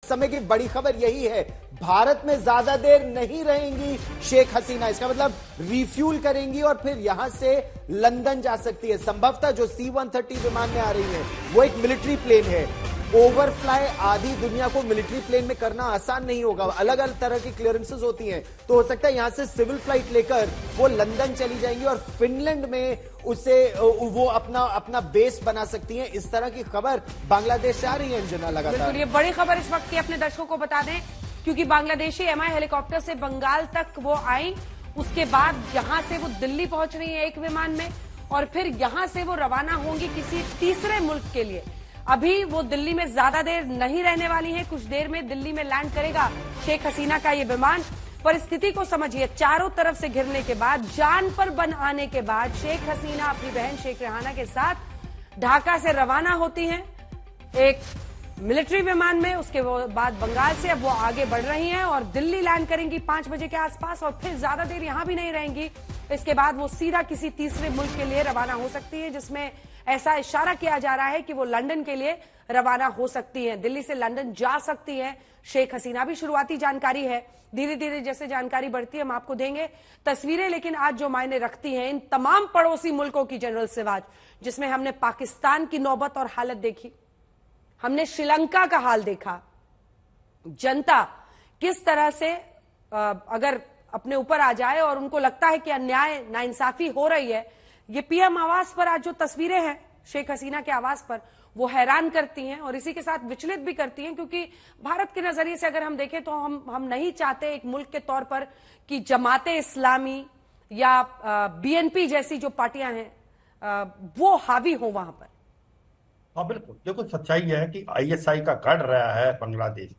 समय की बड़ी खबर यही है, भारत में ज्यादा देर नहीं रहेंगी शेख हसीना। इसका मतलब रिफ्यूल करेंगी और फिर यहां से लंदन जा सकती है। संभवतः जो C-130 विमान में आ रही है वो एक मिलिट्री प्लेन है। ओवरफ्लाई आधी दुनिया को मिलिट्री प्लेन में करना आसान नहीं होगा, अलग अलग तरह की क्लियरेंसेस होती हैं। तो हो सकता है यहां से सिविल फ्लाइट लेकर वो लंदन चली जाएंगी और फिनलैंड में उसे वो अपना बेस बना सकती हैं। इस तरह की खबर बांग्लादेश से आ रही है अंजना लगातार। ये बड़ी खबर इस वक्त की अपने दर्शकों को बता दें, क्योंकि बांग्लादेशी MI हेलीकॉप्टर से बंगाल तक वो आई, उसके बाद यहां से वो दिल्ली पहुंच रही है एक विमान में और फिर यहां से वो रवाना होंगी किसी तीसरे मुल्क के लिए। अभी वो दिल्ली में ज्यादा देर नहीं रहने वाली है, कुछ देर में दिल्ली में लैंड करेगा शेख हसीना का ये विमान। परिस्थिति को समझिए, चारों तरफ से घिरने के बाद, जान पर बन आने के बाद शेख हसीना अपनी बहन शेख रेहाना के साथ ढाका से रवाना होती हैं एक मिलिट्री विमान में। उसके बाद बंगाल से अब वो आगे बढ़ रही हैं और दिल्ली लैंड करेंगी 5 बजे के आसपास और फिर ज्यादा देर यहां भी नहीं रहेंगी। इसके बाद वो सीधा किसी तीसरे मुल्क के लिए रवाना हो सकती है, जिसमें ऐसा इशारा किया जा रहा है कि वो लंदन के लिए रवाना हो सकती हैं, दिल्ली से लंदन जा सकती हैं शेख हसीना। भी शुरुआती जानकारी है, धीरे धीरे जैसे जानकारी बढ़ती है हम आपको देंगे तस्वीरें। लेकिन आज जो मायने रखती हैं इन तमाम पड़ोसी मुल्कों की जनरल सिवाज, जिसमें हमने पाकिस्तान की नौबत और हालत देखी, हमने श्रीलंका का हाल देखा, जनता किस तरह से अगर अपने ऊपर आ जाए और उनको लगता है कि अन्याय नाइंसाफी हो रही है। ये PM आवास पर आज जो तस्वीरें हैं शेख हसीना के आवास पर, वो हैरान करती हैं और इसी के साथ विचलित भी करती हैं, क्योंकि भारत के नजरिए से अगर हम देखें तो हम नहीं चाहते एक मुल्क के तौर पर कि जमाते इस्लामी या BNP जैसी जो पार्टियां हैं वो हावी हो वहां पर। हाँ बिल्कुल, देखो सच्चाई है कि ISI का गढ़ रहा है बांग्लादेश।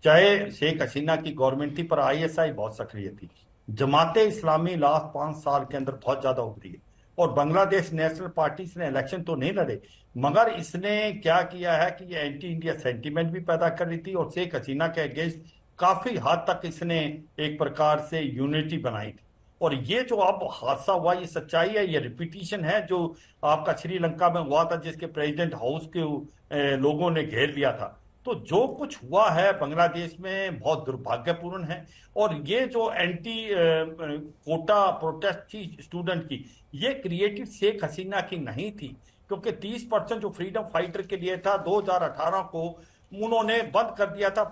चाहे शेख हसीना की गवर्नमेंट थी पर ISI बहुत सक्रिय थी। जमाते इस्लामी लास्ट 5 साल के अंदर बहुत ज्यादा उभरी है और बांग्लादेश नेशनल पार्टी ने इलेक्शन तो नहीं लड़े, मगर इसने क्या किया है कि ये एंटी इंडिया सेंटीमेंट भी पैदा कर रही थी और शेख हसीना के अगेंस्ट काफी हद तक इसने एक प्रकार से यूनिटी बनाई थी। और ये जो अब हादसा हुआ ये सच्चाई है, ये रिपीटिशन है जो आपका श्रीलंका में हुआ था, जिसके प्रेसिडेंट हाउस के लोगों ने घेर लिया था। तो जो कुछ हुआ है बांग्लादेश में बहुत दुर्भाग्यपूर्ण है। और ये जो एंटी कोटा प्रोटेस्ट थी स्टूडेंट की, ये क्रिएटिव शेख हसीना की नहीं थी, क्योंकि 30% जो फ्रीडम फाइटर के लिए था 2018 को उन्होंने बंद कर दिया था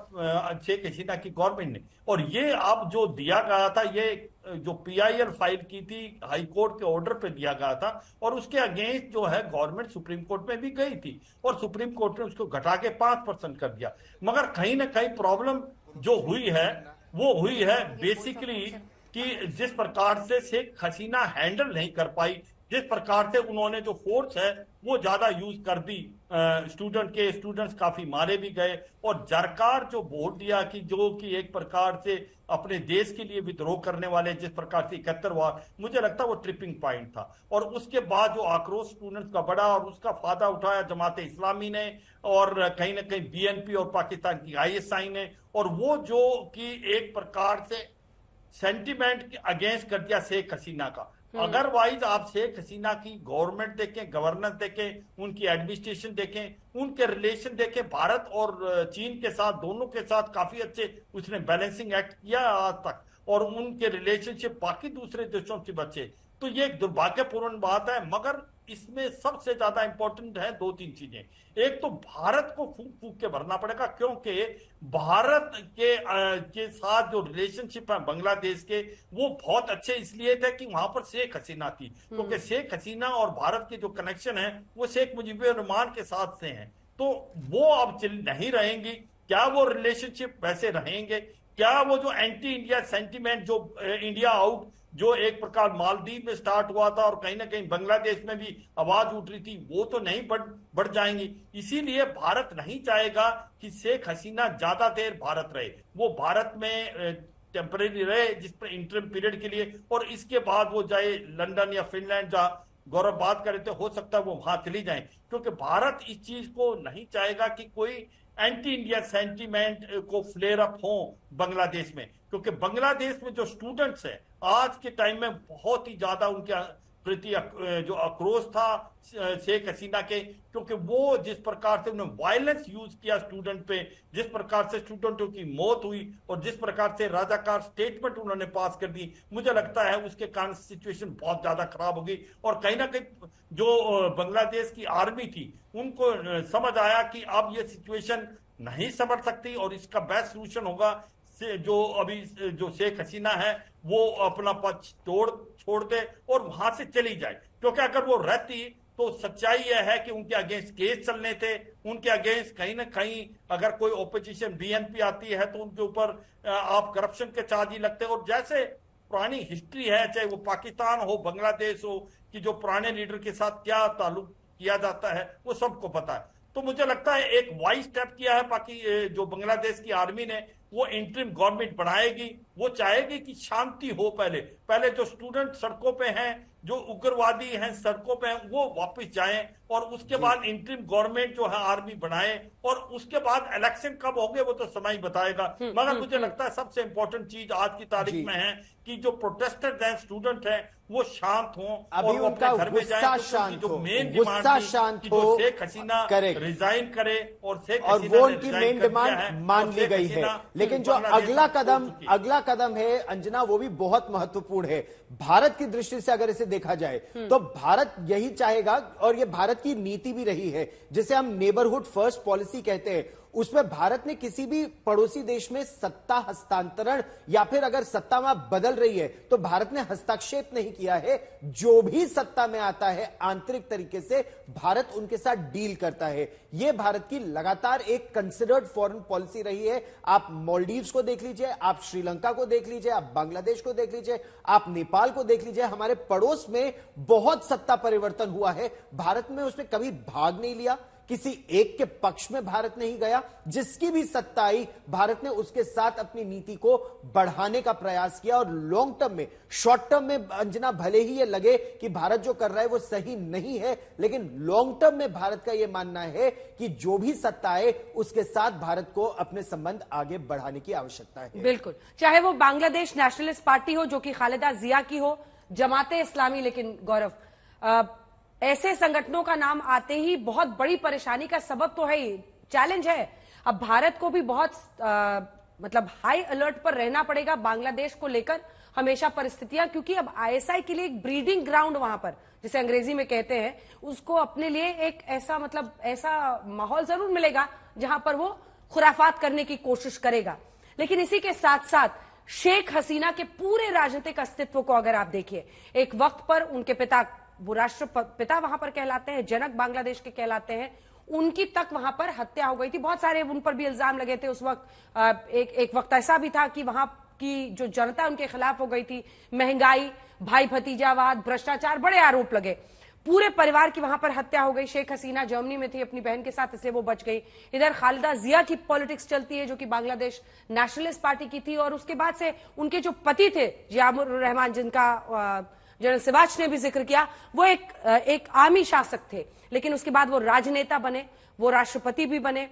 शेख हसीना की गवर्नमेंट ने। और ये अब जो दिया गया था, ये जो PIL फाइल की थी हाई कोर्ट के ऑर्डर पे दिया गया था और उसके अगेंस्ट जो है गवर्नमेंट सुप्रीम कोर्ट में भी गई थी और सुप्रीम कोर्ट ने उसको घटा के 5% कर दिया। मगर कहीं ना कहीं प्रॉब्लम जो हुई है वो हुई है बेसिकली कि जिस प्रकार से शेख हसीना हैंडल नहीं कर पाई, जिस प्रकार से उन्होंने जो फोर्स है वो ज्यादा यूज कर दी, स्टूडेंट्स काफी मारे भी गए और सरकार जो वोट दिया कि जो कि एक प्रकार से अपने देश के लिए विद्रोह करने वाले जिस प्रकार से 71 हुआ, मुझे लगता है वो ट्रिपिंग पॉइंट था। और उसके बाद जो आक्रोश स्टूडेंट्स का बढ़ा और उसका फायदा उठाया जमाते इस्लामी ने और कहीं ना कहीं BNP और पाकिस्तान की ISI ने, और वो जो कि एक प्रकार से सेंटिमेंट अगेंस्ट कर दिया शेख हसीना का। अदरवाइज आप शेख हसीना की गवर्नमेंट देखें, गवर्नेंस देखें, उनकी एडमिनिस्ट्रेशन देखें, उनके रिलेशन देखें भारत और चीन के साथ, दोनों के साथ काफी अच्छे उसने बैलेंसिंग एक्ट किया आज तक और उनके रिलेशनशिप बाकी दूसरे देशों से बचे। तो ये एक दुर्भाग्यपूर्ण बात है। मगर इसमें सबसे ज्यादा इंपॉर्टेंट है 2-3 चीजें। एक तो भारत को फूक फूक के भरना पड़ेगा, क्योंकि भारत के साथ जो रिलेशनशिप है बांग्लादेश के वो बहुत अच्छे इसलिए थे कि वहां पर शेख हसीना थी, क्योंकि शेख हसीना और भारत के जो कनेक्शन है वो शेख मुजीबुर रहमान के साथ से हैं। तो वो अब नहीं रहेंगी। क्या वो रिलेशनशिप वैसे रहेंगे? क्या वो जो एंटी इंडिया सेंटीमेंट जो इंडिया आउट जो एक प्रकार मालदीव में स्टार्ट हुआ था और कहीं ना कहीं बांग्लादेश में भी आवाज उठ रही थी, वो तो नहीं बढ़ जाएंगी। इसीलिए भारत नहीं चाहेगा कि शेख हसीना ज्यादा देर भारत रहे। वो भारत में टेम्परेरी रहे जिस पर इंटरम पीरियड के लिए, और इसके बाद वो जाए लंदन या फिनलैंड, जहां गौरव बात कर रहे थे, हो सकता है वो वहां चली जाए, क्योंकि भारत इस चीज को नहीं चाहेगा कि कोई एंटी इंडिया सेंटीमेंट को फ्लेयर अप हो बांग्लादेश में। क्योंकि बांग्लादेश में जो स्टूडेंट्स हैं आज के टाइम में बहुत ही ज्यादा उनके प्रति जो आक्रोश था शेख हसीना के, क्योंकि वो जिस प्रकार से उन्होंने वायलेंस यूज किया स्टूडेंट पे, जिस प्रकार से स्टूडेंटों की मौत हुई और जिस प्रकार से राजाकार स्टेटमेंट उन्होंने पास कर दी, मुझे लगता है उसके कारण सिचुएशन बहुत ज्यादा खराब हो गई। और कहीं ना कहीं जो बांग्लादेश की आर्मी थी उनको समझ आया कि अब ये सिचुएशन नहीं संभल सकती और इसका बेस्ट सोल्यूशन होगा से जो अभी जो शेख हसीना है वो अपना पक्ष छोड़ दे और वहां से चली जाए, क्योंकि अगर वो रहती तो सच्चाई यह है कि उनके अगेंस्ट केस चलने थे, उनके अगेंस्ट कहीं ना कहीं अगर कोई ओपोजिशन बीएनपी आती है तो उनके ऊपर आप करप्शन के चार्ज ही लगते हैं। और जैसे पुरानी हिस्ट्री है, चाहे वो पाकिस्तान हो बांग्लादेश हो, कि जो पुराने लीडर के साथ क्या ताल्लुक किया जाता है वो सबको पता है। तो मुझे लगता है एक वाइज स्टेप किया है जो बांग्लादेश की आर्मी ने, वो इंटरिम गवर्नमेंट बनाएगी, वो चाहेगी कि शांति हो। पहले जो स्टूडेंट सड़कों पे हैं, जो उग्रवादी हैं सड़कों पे हैं, वो वापस जाएं और उसके बाद इंटरिम गवर्नमेंट जो है आर्मी बनाए और उसके बाद इलेक्शन कब होंगे वो तो समय बताएगा। मगर मुझे लगता है सबसे इंपॉर्टेंट चीज आज की तारीख में है कि जो प्रोटेस्टर्स हैं, स्टूडेंट हैं, वो शांत हों अभी और वो उनका अपने घर में गुस्सा जाएं। शांत जो हो, मेन गुस्सा डिमांड शांत थी हो, जो शेख हसीना करेक्ट, रिजाइन करे और शेख और हसीना वो ने उनकी रिजाइन मेन कर दिया है डिमांड मान और ली शेख गई है। हसीना लेकिन जो बांग्लादेश अगला कदम है अंजना, वो भी बहुत महत्वपूर्ण है भारत की दृष्टि से। अगर इसे देखा जाए तो भारत यही चाहेगा, और ये भारत की नीति भी रही है, जिसे हम नेबरहुड फर्स्ट पॉलिसी कहते हैं। उसमें भारत ने किसी भी पड़ोसी देश में सत्ता हस्तांतरण या फिर अगर सत्ता वहां बदल रही है तो भारत ने हस्तक्षेप नहीं किया है। जो भी सत्ता में आता है आंतरिक तरीके से भारत उनके साथ डील करता है। यह भारत की लगातार एक कंसिडर्ड फॉरेन पॉलिसी रही है। आप मालदीव्स को देख लीजिए, आप श्रीलंका को देख लीजिए, आप बांग्लादेश को देख लीजिए, आप नेपाल को देख लीजिए। हमारे पड़ोस में बहुत सत्ता परिवर्तन हुआ है, भारत में उसमें कभी भाग नहीं लिया, किसी एक के पक्ष में भारत नहीं गया। जिसकी भी सत्ता आई भारत ने उसके साथ अपनी नीति को बढ़ाने का प्रयास किया। और लॉन्ग टर्म में, शॉर्ट टर्म में अंजना भले ही ये लगे कि भारत जो कर रहा है वो सही नहीं है, लेकिन लॉन्ग टर्म में भारत का यह मानना है कि जो भी सत्ता आए उसके साथ भारत को अपने संबंध आगे बढ़ाने की आवश्यकता है। बिल्कुल, चाहे वो बांग्लादेश नेशनलिस्ट पार्टी हो जो कि खालिदा जिया की हो, जमाते इस्लामी। लेकिन गौरव, ऐसे संगठनों का नाम आते ही बहुत बड़ी परेशानी का सबब तो है ही, चैलेंज है। अब भारत को भी बहुत मतलब हाई अलर्ट पर रहना पड़ेगा बांग्लादेश को लेकर हमेशा परिस्थितियां, क्योंकि अब आईएसआई के लिए एक ब्रीडिंग ग्राउंड वहां पर, जिसे अंग्रेजी में कहते हैं, उसको अपने लिए एक ऐसा माहौल जरूर मिलेगा जहां पर वो खुराफात करने की कोशिश करेगा। लेकिन इसी के साथ साथ शेख हसीना के पूरे राजनीतिक अस्तित्व को अगर आप देखिए, एक वक्त पर उनके पिता, वो राष्ट्रपिता वहां पर कहलाते हैं, जनक बांग्लादेश के कहलाते हैं, उनकी तक वहां पर हत्या हो गई थी। बहुत सारे उन पर भी इल्जाम लगे थे उस वक्त। एक वक्त ऐसा भी था कि वहां की जो जनता उनके खिलाफ हो गई थी। महंगाई, भाई भतीजावाद, भ्रष्टाचार, बड़े आरोप लगे। पूरे परिवार की वहां पर हत्या हो गई। शेख हसीना जर्मनी में थी अपनी बहन के साथ, इसलिए वो बच गई। इधर खालिदा जिया की पॉलिटिक्स चलती है जो कि बांग्लादेश नेशनलिस्ट पार्टी की थी। और उसके बाद से उनके जो पति थे जियाउर रहमान, जिनका जनरल सिवाच ने भी जिक्र किया, वो एक आर्मी शासक थे, लेकिन उसके बाद वो राजनेता बने, वो राष्ट्रपति भी बने।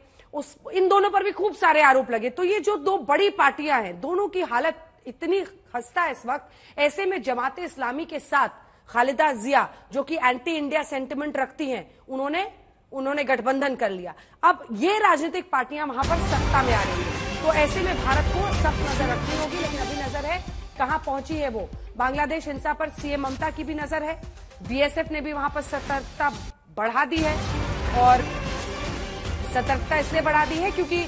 इन दोनों पर भी खूब सारे आरोप लगे। तो ये जो दो बड़ी पार्टियां हैं, दोनों की हालत इतनी खस्ता है इस वक्त। ऐसे में जमाते इस्लामी के साथ खालिदा जिया, जो कि एंटी इंडिया सेंटिमेंट रखती हैं, उन्होंने गठबंधन कर लिया। अब ये राजनीतिक पार्टियां वहां पर सत्ता में आ रही है, तो ऐसे में भारत को सख्त नजर रखनी होगी। लेकिन अभी नजर है कहां पहुंची है वो। बांग्लादेश हिंसा पर सीएम ममता की भी नजर है। बीएसएफ ने भी वहां पर सतर्कता बढ़ा दी है, और सतर्कता इसलिए बढ़ा दी है क्योंकि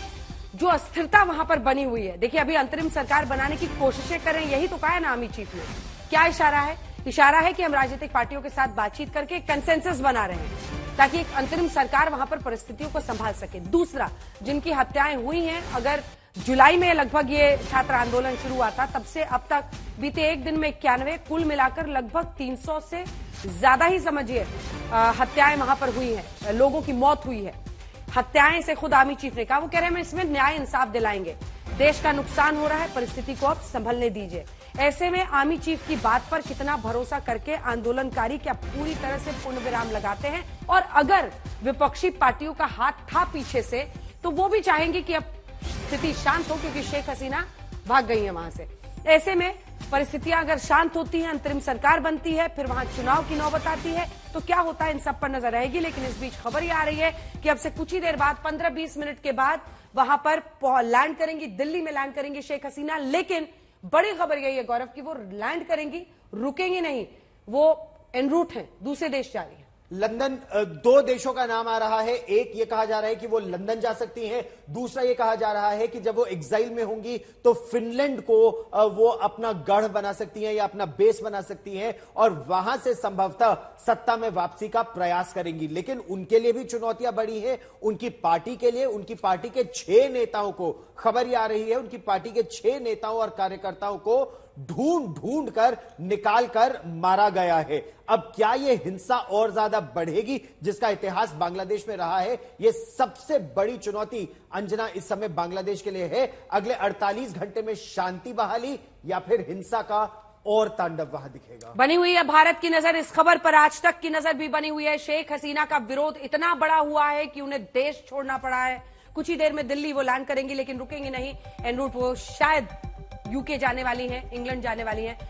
जो अस्थिरता वहां पर बनी हुई है। देखिए, अभी अंतरिम सरकार बनाने की कोशिशें कर रहे हैं, यही तो कहा है ना आर्मी चीफ ने। क्या इशारा है? इशारा है कि हम राजनीतिक पार्टियों के साथ बातचीत करके कंसेंसस बना रहे हैं ताकि एक अंतरिम सरकार वहां पर परिस्थितियों को संभाल सके। दूसरा, जिनकी हत्याएं हुई हैं, अगर जुलाई में लगभग ये छात्र आंदोलन शुरू हुआ था, तब से अब तक बीते एक दिन में 91, कुल मिलाकर लगभग 300 से ज्यादा ही समझिए हत्याएं वहां पर हुई हैं, लोगों की मौत हुई है। हत्याएं से खुद आर्मी चीफ ने कहा, वो कह रहे हैं हम इसमें न्याय इंसाफ दिलाएंगे, देश का नुकसान हो रहा है, परिस्थिति को अब संभलने दीजिए। ऐसे में आर्मी चीफ की बात पर कितना भरोसा करके आंदोलनकारी क्या पूरी तरह से पूर्ण विराम लगाते हैं? और अगर विपक्षी पार्टियों का हाथ था पीछे से, तो वो भी चाहेंगे कि अब स्थिति शांत हो, क्योंकि शेख हसीना भाग गई है वहां से। ऐसे में परिस्थितियां अगर शांत होती हैं, अंतरिम सरकार बनती है, फिर वहां चुनाव की नौबत आती है, तो क्या होता है इन सब पर नजर रहेगी। लेकिन इस बीच खबर ये आ रही है कि अब से कुछ ही देर बाद 15-20 मिनट के बाद वहां पर लैंड करेंगी, दिल्ली में लैंड करेंगी शेख हसीना। लेकिन बड़ी खबर यही है गौरव की वो लैंड करेंगी, रुकेंगी नहीं, वो एन रूट है, दूसरे देश जा रही है। लंदन, दो देशों का नाम आ रहा है। एक ये कहा जा रहा है कि वो लंदन जा सकती हैं, दूसरा ये कहा जा रहा है कि जब वो एग्जाइल में होंगी तो फिनलैंड को वो अपना गढ़ बना सकती हैं या अपना बेस बना सकती हैं और वहां से संभवतः सत्ता में वापसी का प्रयास करेंगी। लेकिन उनके लिए भी चुनौतियां बड़ी हैं, उनकी पार्टी के लिए। उनकी पार्टी के 6 नेताओं को, खबर ये आ रही है, उनकी पार्टी के 6 नेताओं और कार्यकर्ताओं को ढूंढ कर निकाल कर मारा गया है। अब क्या यह हिंसा और ज्यादा बढ़ेगी, जिसका इतिहास बांग्लादेश में रहा है? यह सबसे बड़ी चुनौती अंजना इस समय बांग्लादेश के लिए है। अगले 48 घंटे में शांति बहाली या फिर हिंसा का और तांडव वहां दिखेगा। बनी हुई है भारत की नजर इस खबर पर, आज तक की नजर भी बनी हुई है। शेख हसीना का विरोध इतना बड़ा हुआ है कि उन्हें देश छोड़ना पड़ा है। कुछ ही देर में दिल्ली वो लैंड करेंगी, लेकिन रुकेंगी नहीं। एन रूट वो शायद यूके जाने वाली हैं, इंग्लैंड जाने वाली हैं।